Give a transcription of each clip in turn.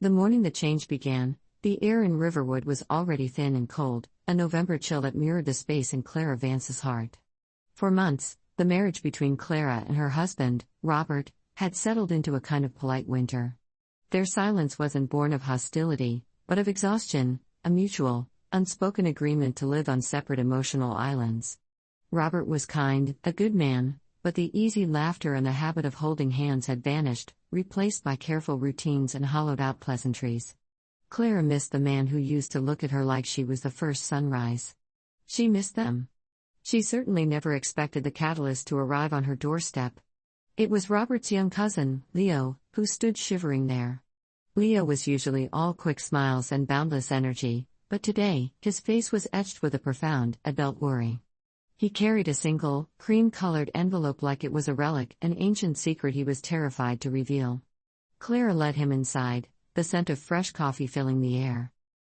The morning the change began, the air in Riverwood was already thin and cold, a November chill that mirrored the space in Clara Vance's heart. For months, the marriage between Clara and her husband, Robert, had settled into a kind of polite winter. Their silence wasn't born of hostility, but of exhaustion, a mutual, unspoken agreement to live on separate emotional islands. Robert was kind, a good man, but the easy laughter and the habit of holding hands had vanished, replaced by careful routines and hollowed-out pleasantries. Clara missed the man who used to look at her like she was the first sunrise. She missed them. She certainly never expected the catalyst to arrive on her doorstep. It was Robert's young cousin, Leo, who stood shivering there. Leo was usually all quick smiles and boundless energy, but today, his face was etched with a profound, adult worry. He carried a single, cream-colored envelope like it was a relic, an ancient secret he was terrified to reveal. Clara led him inside, the scent of fresh coffee filling the air.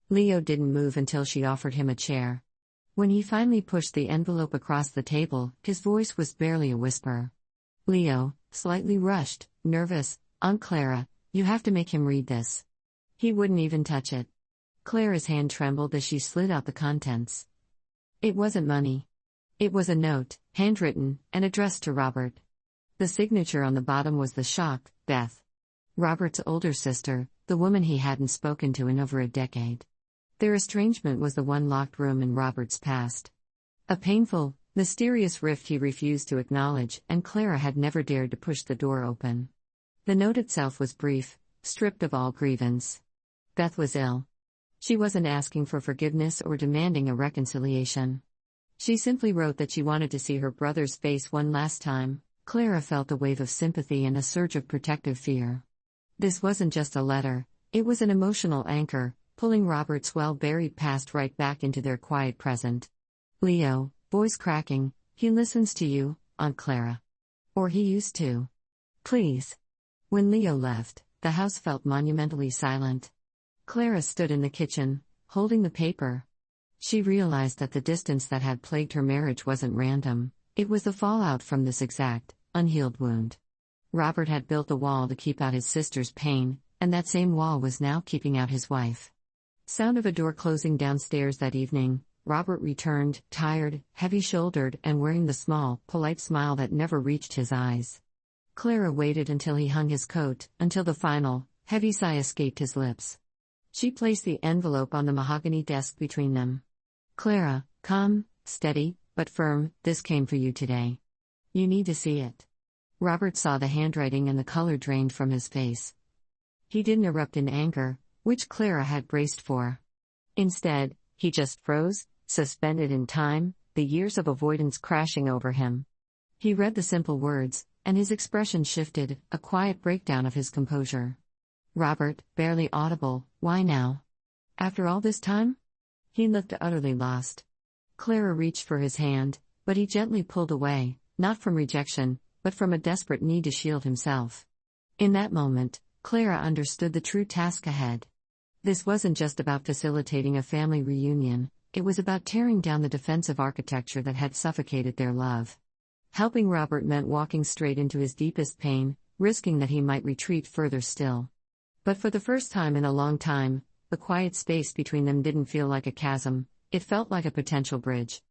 Leo didn't move until she offered him a chair. When he finally pushed the envelope across the table, his voice was barely a whisper. "Leo," slightly rushed, nervous, "Aunt Clara, you have to make him read this." He wouldn't even touch it. Clara's hand trembled as she slid out the contents. It wasn't money. It was a note, handwritten, and addressed to Robert. The signature on the bottom was the shocked, Beth. Robert's older sister, the woman he hadn't spoken to in over a decade. Their estrangement was the one locked room in Robert's past. A painful, mysterious rift he refused to acknowledge, and Clara had never dared to push the door open. The note itself was brief, stripped of all grievance. Beth was ill. She wasn't asking for forgiveness or demanding a reconciliation. She simply wrote that she wanted to see her brother's face one last time. Clara felt a wave of sympathy and a surge of protective fear. This wasn't just a letter, it was an emotional anchor, pulling Robert's well-buried past right back into their quiet present. "Leo," voice cracking, "he listens to you, Aunt Clara. Or he used to. Please." When Leo left, the house felt monumentally silent. Clara stood in the kitchen, holding the paper. She realized that the distance that had plagued her marriage wasn't random, it was the fallout from this exact, unhealed wound. Robert had built a wall to keep out his sister's pain, and that same wall was now keeping out his wife. Sound of a door closing downstairs that evening, Robert returned, tired, heavy-shouldered, and wearing the small, polite smile that never reached his eyes. Clara waited until he hung his coat, until the final, heavy sigh escaped his lips. She placed the envelope on the mahogany desk between them. "Clara," calm, steady, but firm, "this came for you today. You need to see it." Robert saw the handwriting and the color drained from his face. He didn't erupt in anger, which Clara had braced for. Instead, he just froze, suspended in time, the years of avoidance crashing over him. He read the simple words, and his expression shifted, a quiet breakdown of his composure. "Robert," barely audible, "why now? After all this time?" He looked utterly lost. Clara reached for his hand, but he gently pulled away, not from rejection, but from a desperate need to shield himself. In that moment, Clara understood the true task ahead. This wasn't just about facilitating a family reunion, it was about tearing down the defensive architecture that had suffocated their love. Helping Robert meant walking straight into his deepest pain, risking that he might retreat further still. But for the first time in a long time, the quiet space between them didn't feel like a chasm, it felt like a potential bridge.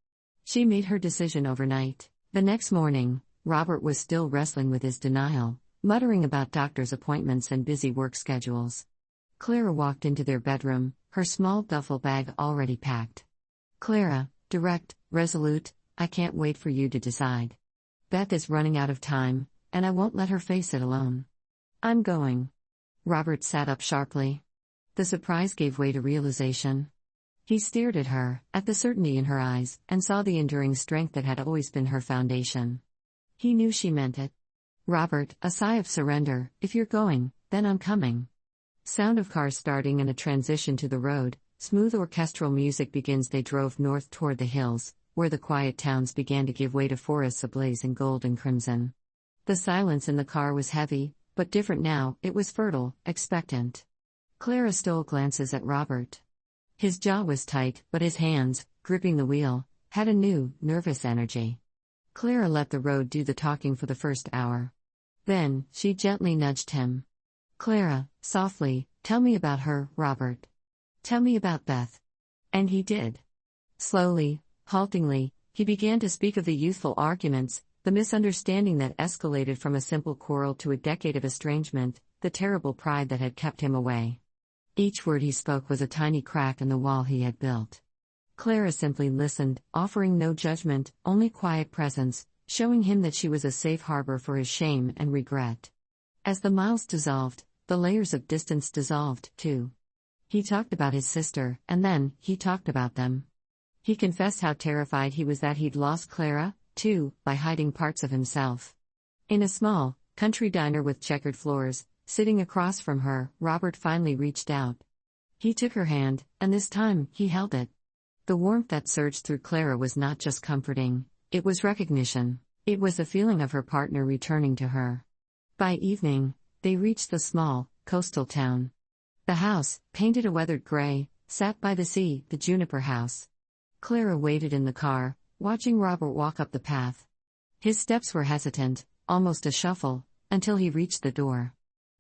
She made her decision overnight. The next morning, Robert was still wrestling with his denial, muttering about doctor's appointments and busy work schedules. Clara walked into their bedroom, her small duffel bag already packed. "Clara," direct, resolute, "I can't wait for you to decide. Beth is running out of time, and I won't let her face it alone. I'm going." Robert sat up sharply. The surprise gave way to realization. He stared at her, at the certainty in her eyes, and saw the enduring strength that had always been her foundation. He knew she meant it. "Robert," a sigh of surrender, "if you're going, then I'm coming." Sound of cars starting and a transition to the road, smooth orchestral music begins. They drove north toward the hills, where the quiet towns began to give way to forests ablaze in gold and crimson. The silence in the car was heavy, but different now, it was fertile, expectant. Clara stole glances at Robert. His jaw was tight, but his hands, gripping the wheel, had a new, nervous energy. Clara let the road do the talking for the first hour. Then, she gently nudged him. "Clara," softly, "Tell me about her, Robert. Tell me about Beth." And he did. Slowly, haltingly, he began to speak of the youthful arguments, the misunderstanding that escalated from a simple quarrel to a decade of estrangement, the terrible pride that had kept him away. Each word he spoke was a tiny crack in the wall he had built. Clara simply listened, offering no judgment, only quiet presence, showing him that she was a safe harbor for his shame and regret. As the miles dissolved, the layers of distance dissolved, too. He talked about his sister, and then, he talked about them. He confessed how terrified he was that he'd lost Clara, too, by hiding parts of himself. In a small, country diner with checkered floors, sitting across from her, Robert finally reached out. He took her hand, and this time, he held it. The warmth that surged through Clara was not just comforting, it was recognition. It was the feeling of her partner returning to her. By evening, they reached the small, coastal town. The house, painted a weathered gray, sat by the sea, the Juniper House. Clara waited in the car, watching Robert walk up the path. His steps were hesitant, almost a shuffle, until he reached the door.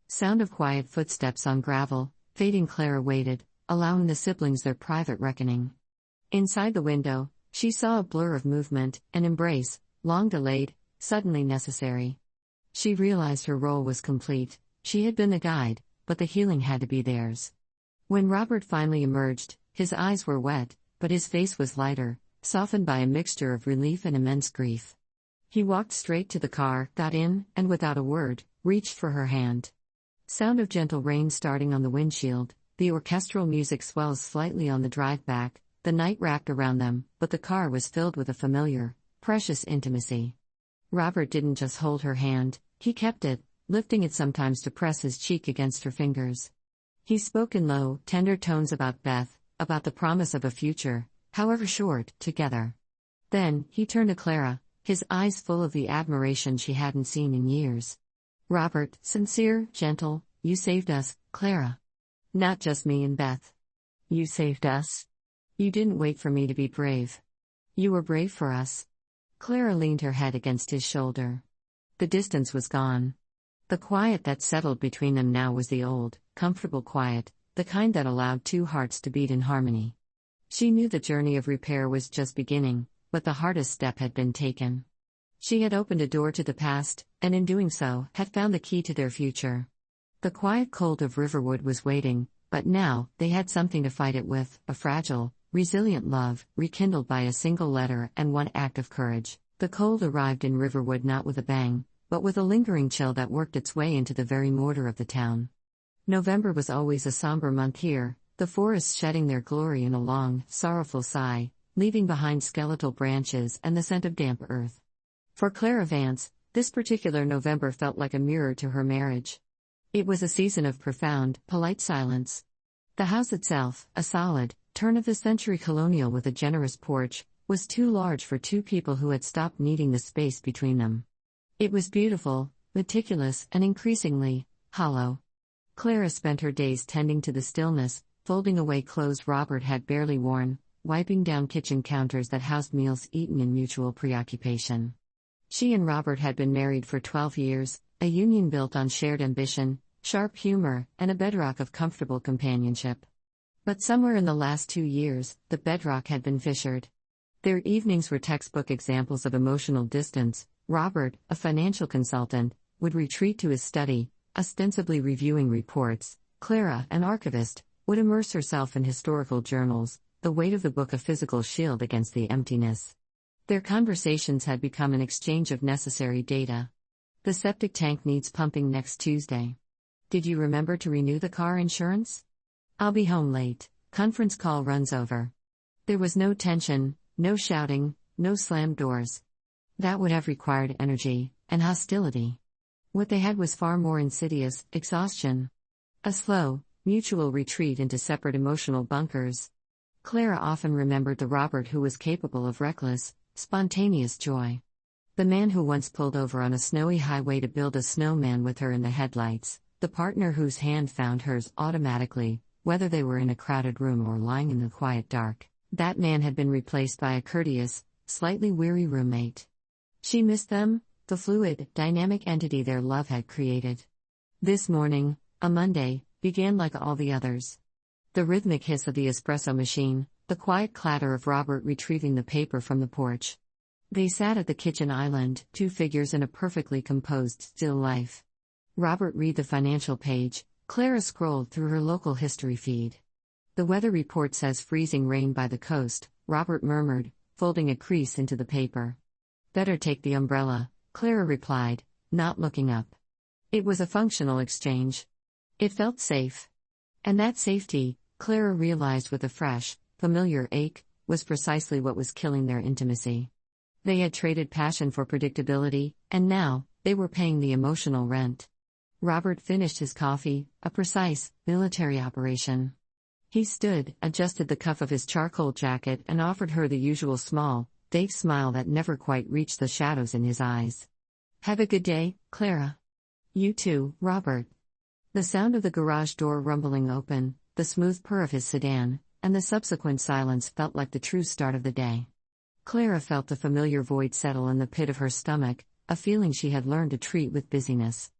Sound of quiet footsteps on gravel, fading. Clara waited, allowing the siblings their private reckoning. Inside the window, she saw a blur of movement, an embrace, long delayed, suddenly necessary. She realized her role was complete. She had been the guide, but the healing had to be theirs. When Robert finally emerged, his eyes were wet, but his face was lighter, softened by a mixture of relief and immense grief. He walked straight to the car, got in, and without a word, reached for her hand. Sound of gentle rain starting on the windshield, the orchestral music swells slightly on the drive back, the night wrapped around them, but the car was filled with a familiar, precious intimacy. Robert didn't just hold her hand, he kept it, lifting it sometimes to press his cheek against her fingers. He spoke in low, tender tones about Beth, about the promise of a future, however short, together. Then, he turned to Clara, his eyes full of the admiration she hadn't seen in years. "Robert, sincere, gentle, you saved us, Clara. Not just me and Beth. You saved us. You didn't wait for me to be brave. You were brave for us." Clara leaned her head against his shoulder. The distance was gone. The quiet that settled between them now was the old, comfortable quiet, the kind that allowed two hearts to beat in harmony. She knew the journey of repair was just beginning, but the hardest step had been taken. She had opened a door to the past, and in doing so, had found the key to their future. The quiet cold of Riverwood was waiting, but now, they had something to fight it with, a fragile, resilient love, rekindled by a single letter and one act of courage. The cold arrived in Riverwood not with a bang, but with a lingering chill that worked its way into the very mortar of the town. November was always a somber month here, the forests shedding their glory in a long, sorrowful sigh, leaving behind skeletal branches and the scent of damp earth. For Clara Vance, this particular November felt like a mirror to her marriage. It was a season of profound, polite silence. The house itself, a solid, turn-of-the-century colonial with a generous porch, was too large for two people who had stopped needing the space between them. It was beautiful, meticulous, and increasingly hollow. Clara spent her days tending to the stillness, folding away clothes Robert had barely worn, wiping down kitchen counters that housed meals eaten in mutual preoccupation. She and Robert had been married for 12 years, a union built on shared ambition, sharp humor, and a bedrock of comfortable companionship. But somewhere in the last 2 years, the bedrock had been fissured. Their evenings were textbook examples of emotional distance. Robert, a financial consultant, would retreat to his study, ostensibly reviewing reports. Clara, an archivist, would immerse herself in historical journals, the weight of the book a physical shield against the emptiness. Their conversations had become an exchange of necessary data. "The septic tank needs pumping next Tuesday. Did you remember to renew the car insurance? I'll be home late. Conference call runs over." There was no tension, no shouting, no slammed doors. That would have required energy and hostility. What they had was far more insidious: exhaustion. A slow, mutual retreat into separate emotional bunkers. Clara often remembered the Robert who was capable of reckless, spontaneous joy. The man who once pulled over on a snowy highway to build a snowman with her in the headlights, the partner whose hand found hers automatically, whether they were in a crowded room or lying in the quiet dark. That man had been replaced by a courteous, slightly weary roommate. She missed them, the fluid, dynamic entity their love had created. This morning, a Monday, began like all the others. The rhythmic hiss of the espresso machine, the quiet clatter of Robert retrieving the paper from the porch. They sat at the kitchen island, two figures in a perfectly composed still life. Robert read the financial page, Clara scrolled through her local history feed. The weather report says freezing rain by the coast, Robert murmured, folding a crease into the paper. Better take the umbrella, Clara replied, not looking up. It was a functional exchange. It felt safe. And that safety, Clara realized with a fresh, familiar ache, was precisely what was killing their intimacy. They had traded passion for predictability, and now, they were paying the emotional rent. Robert finished his coffee, a precise, military operation. He stood, adjusted the cuff of his charcoal jacket, and offered her the usual small, Dave smile that never quite reached the shadows in his eyes. Have a good day, Clara. You too, Robert. The sound of the garage door rumbling open, the smooth purr of his sedan, and the subsequent silence felt like the true start of the day. Clara felt the familiar void settle in the pit of her stomach, a feeling she had learned to treat with busyness.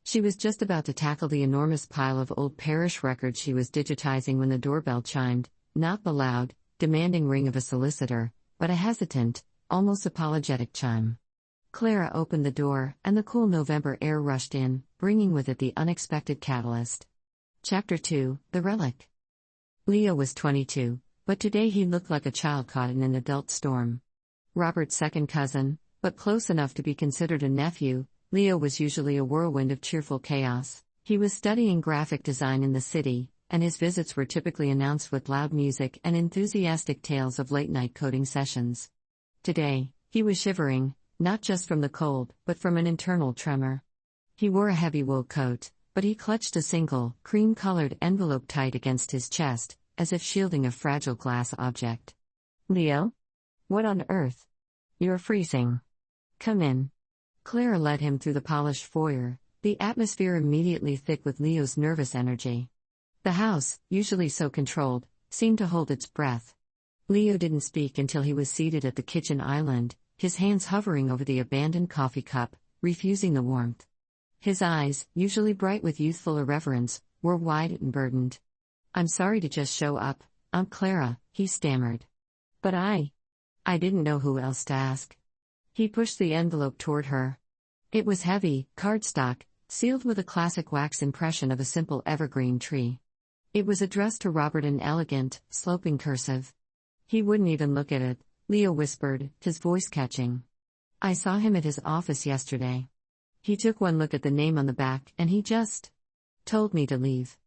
She was just about to tackle the enormous pile of old parish records she was digitizing when the doorbell chimed, not the loud, demanding ring of a solicitor, but a hesitant, almost apologetic chime. Clara opened the door, and the cool November air rushed in, bringing with it the unexpected catalyst. Chapter 2, The Relic. Leo was 22, but today he looked like a child caught in an adult storm. Robert's second cousin, but close enough to be considered a nephew, Leo was usually a whirlwind of cheerful chaos. He was studying graphic design in the city, and his visits were typically announced with loud music and enthusiastic tales of late-night coding sessions. Today, he was shivering, not just from the cold, but from an internal tremor. He wore a heavy wool coat, but he clutched a single, cream-colored envelope tight against his chest, as if shielding a fragile glass object. Leo? What on earth? You're freezing. Come in. Clara led him through the polished foyer, the atmosphere immediately thick with Leo's nervous energy. The house, usually so controlled, seemed to hold its breath. Leo didn't speak until he was seated at the kitchen island, his hands hovering over the abandoned coffee cup, refusing the warmth. His eyes, usually bright with youthful irreverence, were wide and burdened. I'm sorry to just show up, Aunt Clara, he stammered. But I didn't know who else to ask. He pushed the envelope toward her. It was heavy, cardstock, sealed with a classic wax impression of a simple evergreen tree. It was addressed to Robert in elegant, sloping cursive. He wouldn't even look at it, Leo whispered, his voice catching. I saw him at his office yesterday. He took one look at the name on the back and he just told me to leave.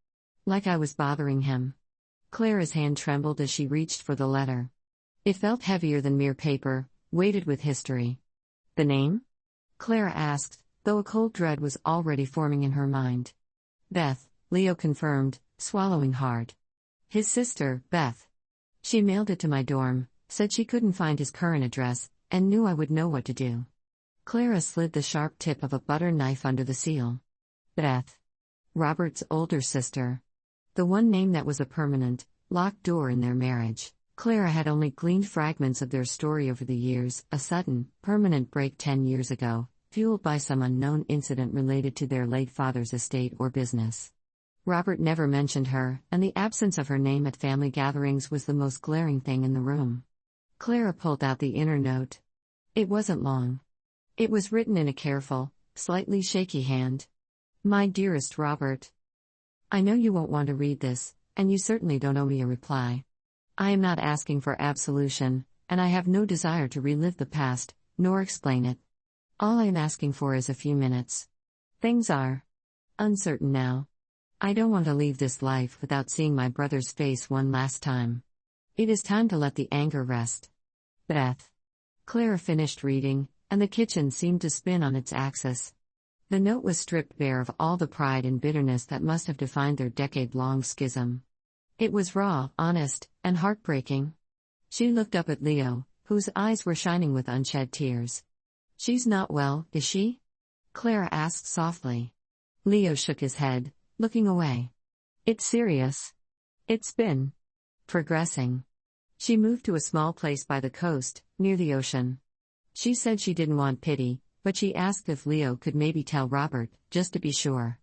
Like I was bothering him. Clara's hand trembled as she reached for the letter. It felt heavier than mere paper, weighted with history. The name? Clara asked, though a cold dread was already forming in her mind. Beth, Leo confirmed, swallowing hard. His sister, Beth. She mailed it to my dorm, said she couldn't find his current address, and knew I would know what to do. Clara slid the sharp tip of a butter knife under the seal. Beth. Robert's older sister. The one name that was a permanent, locked door in their marriage. Clara had only gleaned fragments of their story over the years, a sudden, permanent break 10 years ago, fueled by some unknown incident related to their late father's estate or business. Robert never mentioned her, and the absence of her name at family gatherings was the most glaring thing in the room. Clara pulled out the inner note. It wasn't long. It was written in a careful, slightly shaky hand. My dearest Robert. I know you won't want to read this, and you certainly don't owe me a reply. I am not asking for absolution, and I have no desire to relive the past, nor explain it. All I am asking for is a few minutes. Things are uncertain now. I don't want to leave this life without seeing my brother's face one last time. It is time to let the anger rest. Beth. Clara finished reading, and the kitchen seemed to spin on its axis. The note was stripped bare of all the pride and bitterness that must have defined their decade-long schism. It was raw, honest, and heartbreaking. She looked up at Leo, whose eyes were shining with unshed tears. She's not well, is she? Clara asked softly. Leo shook his head, looking away. It's serious. It's been progressing. She moved to a small place by the coast, near the ocean. She said she didn't want pity, but she asked if Leo could maybe tell Robert, just to be sure.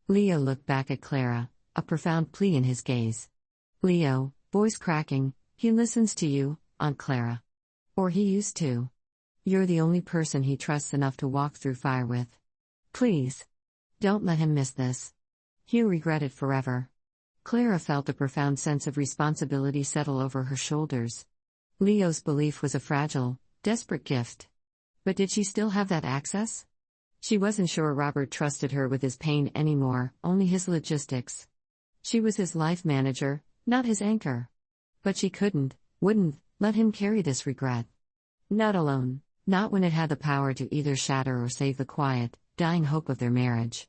Leo looked back at Clara, a profound plea in his gaze. Leo, voice cracking, he listens to you, Aunt Clara. Or he used to. You're the only person he trusts enough to walk through fire with. Please. Don't let him miss this. He'll regret it forever. Clara felt a profound sense of responsibility settle over her shoulders. Leo's belief was a fragile, desperate gift. But did she still have that access? She wasn't sure Robert trusted her with his pain anymore, only his logistics. She was his life manager, not his anchor. But she wouldn't, let him carry this regret. Not alone, not when it had the power to either shatter or save the quiet, dying hope of their marriage.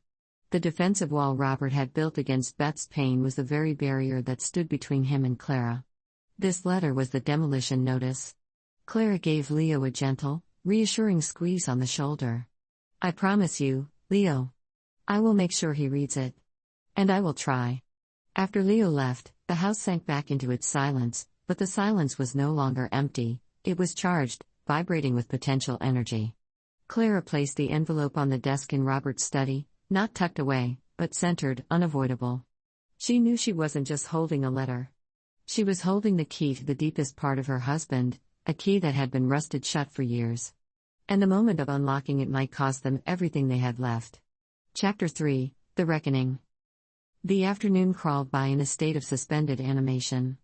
The defensive wall Robert had built against Beth's pain was the very barrier that stood between him and Clara. This letter was the demolition notice. Clara gave Leo a gentle, reassuring squeeze on the shoulder. I promise you, Leo. I will make sure he reads it. And I will try. After Leo left, the house sank back into its silence, but the silence was no longer empty, it was charged, vibrating with potential energy. Clara placed the envelope on the desk in Robert's study, not tucked away, but centered, unavoidable. She knew she wasn't just holding a letter. She was holding the key to the deepest part of her husband, a key that had been rusted shut for years. And the moment of unlocking it might cost them everything they had left. Chapter 3, The Reckoning. The afternoon crawled by in a state of suspended animation.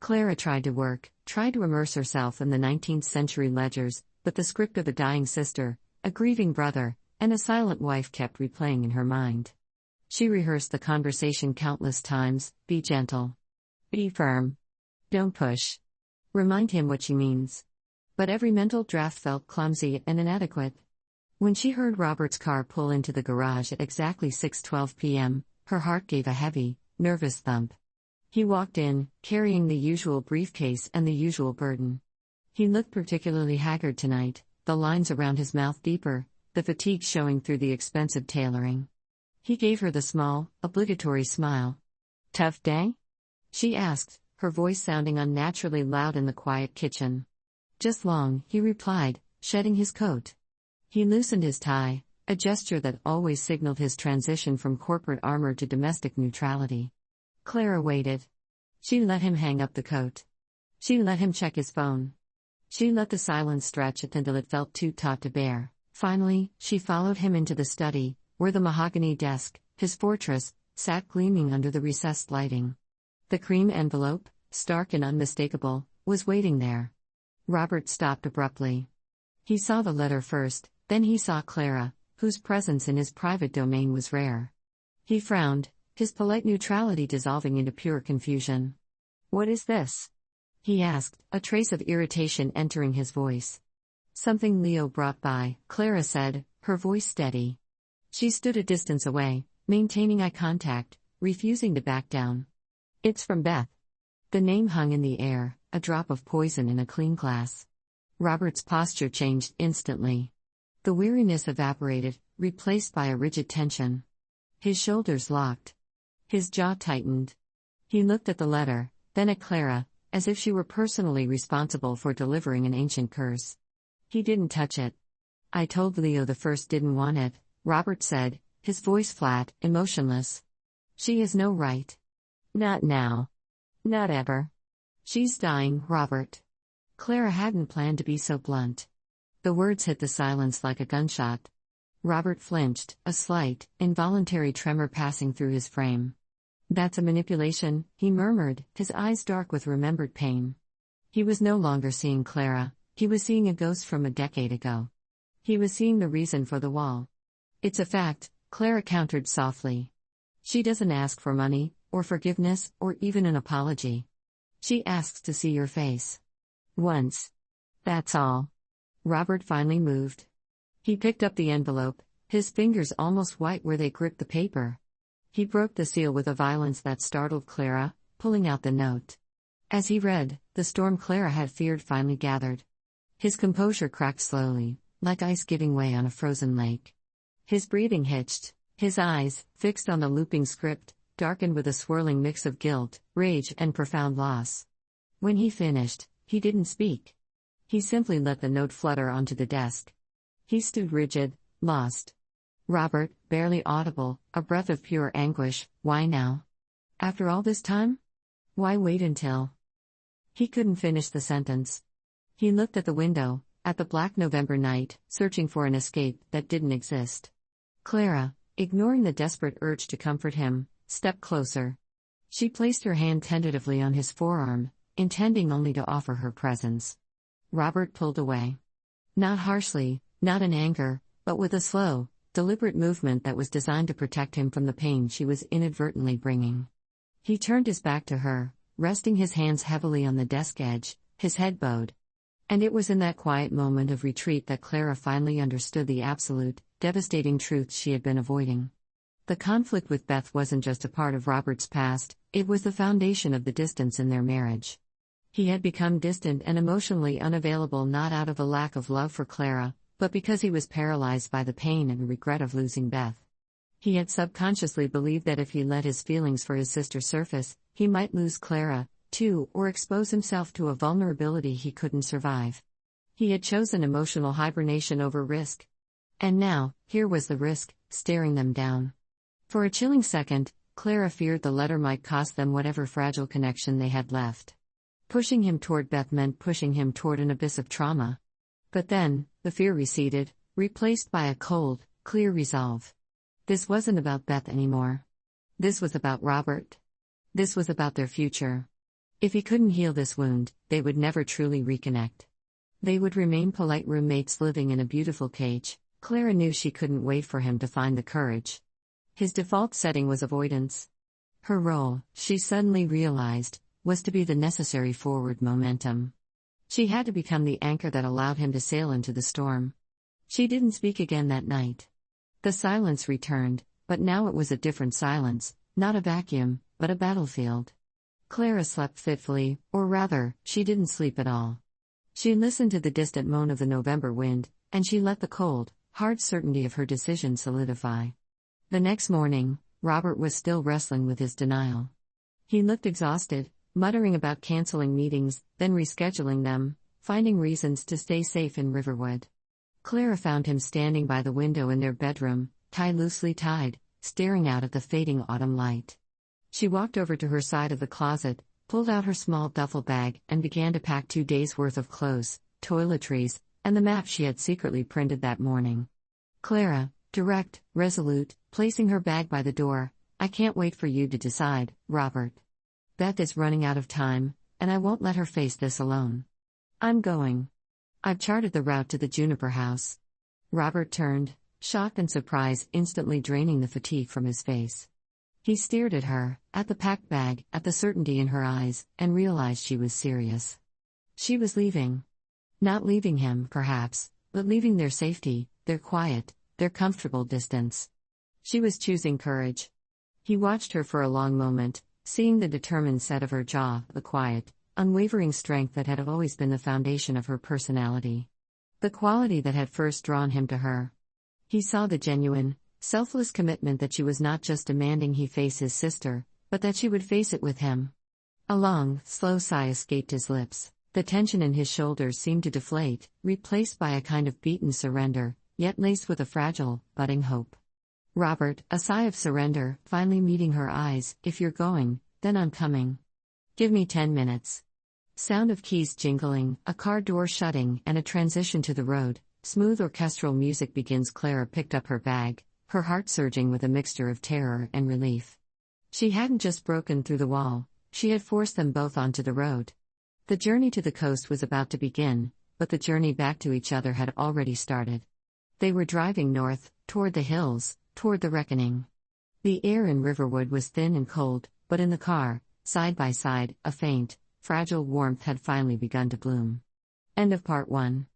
Clara tried to work, tried to immerse herself in the 19th century ledgers, but the script of a dying sister, a grieving brother, and a silent wife kept replaying in her mind. She rehearsed the conversation countless times: be gentle. Be firm. Don't push. Remind him what she means. But every mental draft felt clumsy and inadequate. When she heard Robert's car pull into the garage at exactly 6:12 p.m., her heart gave a heavy, nervous thump. He walked in, carrying the usual briefcase and the usual burden. He looked particularly haggard tonight, the lines around his mouth deeper, the fatigue showing through the expensive tailoring. He gave her the small, obligatory smile. Tough day? She asked, her voice sounding unnaturally loud in the quiet kitchen. Just long, he replied, shedding his coat. He loosened his tie, a gesture that always signaled his transition from corporate armor to domestic neutrality. Clara waited. She let him hang up the coat. She let him check his phone. She let the silence stretch until it felt too taut to bear. Finally, she followed him into the study, where the mahogany desk, his fortress, sat gleaming under the recessed lighting. The cream envelope, stark and unmistakable, was waiting there. Robert stopped abruptly. He saw the letter first, then he saw Clara, whose presence in his private domain was rare. He frowned, his polite neutrality dissolving into pure confusion. What is this? He asked, a trace of irritation entering his voice. Something Leo brought by, Clara said, her voice steady. She stood a distance away, maintaining eye contact, refusing to back down. It's from Beth. The name hung in the air, a drop of poison in a clean glass. Robert's posture changed instantly. The weariness evaporated, replaced by a rigid tension. His shoulders locked. His jaw tightened. He looked at the letter, then at Clara, as if she were personally responsible for delivering an ancient curse. He didn't touch it. I told Leo the first didn't want it, Robert said, his voice flat, emotionless. She has no right. Not now. Not ever. She's dying, Robert. Clara hadn't planned to be so blunt. The words hit the silence like a gunshot. Robert flinched, a slight, involuntary tremor passing through his frame. That's a manipulation, he murmured, his eyes dark with remembered pain. He was no longer seeing Clara, he was seeing a ghost from a decade ago. He was seeing the reason for the wall. It's a fact, Clara countered softly. She doesn't ask for money, or forgiveness, or even an apology. She asks to see your face. Once. That's all. Robert finally moved. He picked up the envelope, his fingers almost white where they gripped the paper. He broke the seal with a violence that startled Clara, pulling out the note. As he read, the storm Clara had feared finally gathered. His composure cracked slowly, like ice giving way on a frozen lake. His breathing hitched, his eyes, fixed on the looping script, darkened with a swirling mix of guilt, rage, and profound loss. When he finished, he didn't speak. He simply let the note flutter onto the desk. He stood rigid, lost. Robert, barely audible, a breath of pure anguish, why now? After all this time? Why wait until? He couldn't finish the sentence. He looked at the window, at the black November night, searching for an escape that didn't exist. Clara, ignoring the desperate urge to comfort him, stepped closer. She placed her hand tentatively on his forearm, intending only to offer her presence. Robert pulled away. Not harshly, not in anger, but with a slow, deliberate movement that was designed to protect him from the pain she was inadvertently bringing. He turned his back to her, resting his hands heavily on the desk edge, his head bowed. And it was in that quiet moment of retreat that Clara finally understood the absolute, devastating truth she had been avoiding. The conflict with Beth wasn't just a part of Robert's past, it was the foundation of the distance in their marriage. He had become distant and emotionally unavailable not out of a lack of love for Clara, but because he was paralyzed by the pain and regret of losing Beth. He had subconsciously believed that if he let his feelings for his sister surface, he might lose Clara, too, or expose himself to a vulnerability he couldn't survive. He had chosen emotional hibernation over risk. And now, here was the risk, staring them down. For a chilling second, Clara feared the letter might cost them whatever fragile connection they had left. Pushing him toward Beth meant pushing him toward an abyss of trauma. But then, the fear receded, replaced by a cold, clear resolve. This wasn't about Beth anymore. This was about Robert. This was about their future. If he couldn't heal this wound, they would never truly reconnect. They would remain polite roommates living in a beautiful cage. Clara knew she couldn't wait for him to find the courage. His default setting was avoidance. Her role, she suddenly realized, was to be the necessary forward momentum. She had to become the anchor that allowed him to sail into the storm. She didn't speak again that night. The silence returned, but now it was a different silence, not a vacuum, but a battlefield. Clara slept fitfully, or rather, she didn't sleep at all. She listened to the distant moan of the November wind, and she let the cold, hard certainty of her decision solidify. The next morning, Robert was still wrestling with his denial. He looked exhausted, muttering about canceling meetings, then rescheduling them, finding reasons to stay safe in Riverwood. Clara found him standing by the window in their bedroom, tie loosely tied, staring out at the fading autumn light. She walked over to her side of the closet, pulled out her small duffel bag, and began to pack 2 days' worth of clothes, toiletries, and the map she had secretly printed that morning. Clara, direct, resolute, placing her bag by the door. "I can't wait for you to decide, Robert. Beth is running out of time, and I won't let her face this alone. I'm going. I've charted the route to the Juniper House." Robert turned, shock and surprise instantly draining the fatigue from his face. He stared at her, at the packed bag, at the certainty in her eyes, and realized she was serious. She was leaving. Not leaving him, perhaps, but leaving their safety, their quiet, their comfortable distance. She was choosing courage. He watched her for a long moment, seeing the determined set of her jaw, the quiet, unwavering strength that had always been the foundation of her personality. The quality that had first drawn him to her. He saw the genuine, selfless commitment that she was not just demanding he face his sister, but that she would face it with him. A long, slow sigh escaped his lips. The tension in his shoulders seemed to deflate, replaced by a kind of beaten surrender, yet laced with a fragile, budding hope. "Robert," a sigh of surrender, finally meeting her eyes, "if you're going, then I'm coming. Give me 10 minutes. Sound of keys jingling, a car door shutting, and a transition to the road. Smooth orchestral music begins. Clara picked up her bag, her heart surging with a mixture of terror and relief. She hadn't just broken through the wall, she had forced them both onto the road. The journey to the coast was about to begin, but the journey back to each other had already started. They were driving north, toward the hills, toward the reckoning. The air in Riverwood was thin and cold, but in the car, side by side, a faint, fragile warmth had finally begun to bloom. End of Part 1.